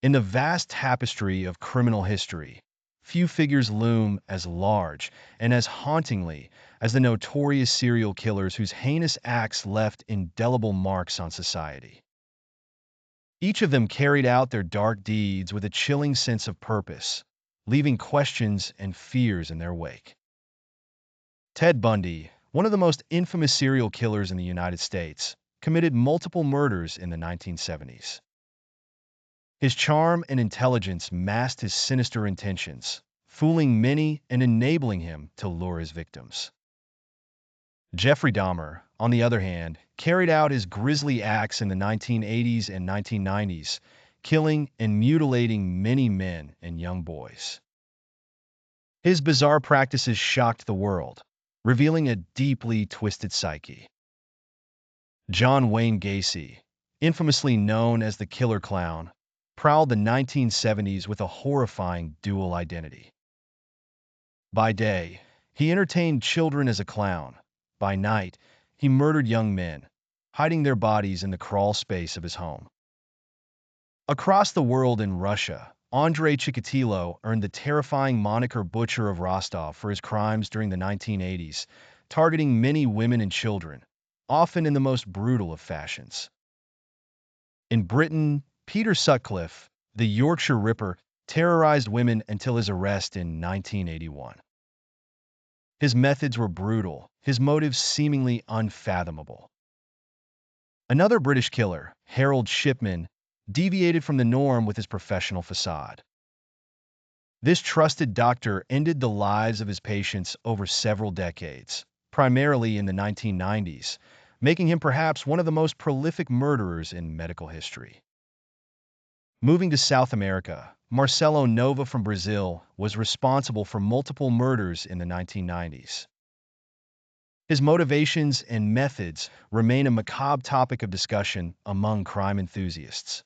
In the vast tapestry of criminal history, few figures loom as large and as hauntingly as the notorious serial killers whose heinous acts left indelible marks on society. Each of them carried out their dark deeds with a chilling sense of purpose, leaving questions and fears in their wake. Ted Bundy, one of the most infamous serial killers in the United States, committed multiple murders in the 1970s. His charm and intelligence masked his sinister intentions, fooling many and enabling him to lure his victims. Jeffrey Dahmer, on the other hand, carried out his grisly acts in the 1980s and 1990s, killing and mutilating many men and young boys. His bizarre practices shocked the world, revealing a deeply twisted psyche. John Wayne Gacy, infamously known as the Killer Clown, prowled the 1970s with a horrifying dual identity. By day, he entertained children as a clown. By night, he murdered young men, hiding their bodies in the crawl space of his home. Across the world in Russia, Andrei Chikatilo earned the terrifying moniker Butcher of Rostov for his crimes during the 1980s, targeting many women and children, often in the most brutal of fashions. In Britain, Peter Sutcliffe, the Yorkshire Ripper, terrorized women until his arrest in 1981. His methods were brutal, his motives seemingly unfathomable. Another British killer, Harold Shipman, deviated from the norm with his professional facade. This trusted doctor ended the lives of his patients over several decades, primarily in the 1990s, making him perhaps one of the most prolific murderers in medical history. Moving to South America, Marcelo Nova from Brazil was responsible for multiple murders in the 1990s. His motivations and methods remain a macabre topic of discussion among crime enthusiasts.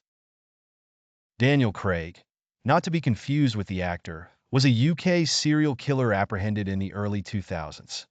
Daniel Craig, not to be confused with the actor, was a UK serial killer apprehended in the early 2000s.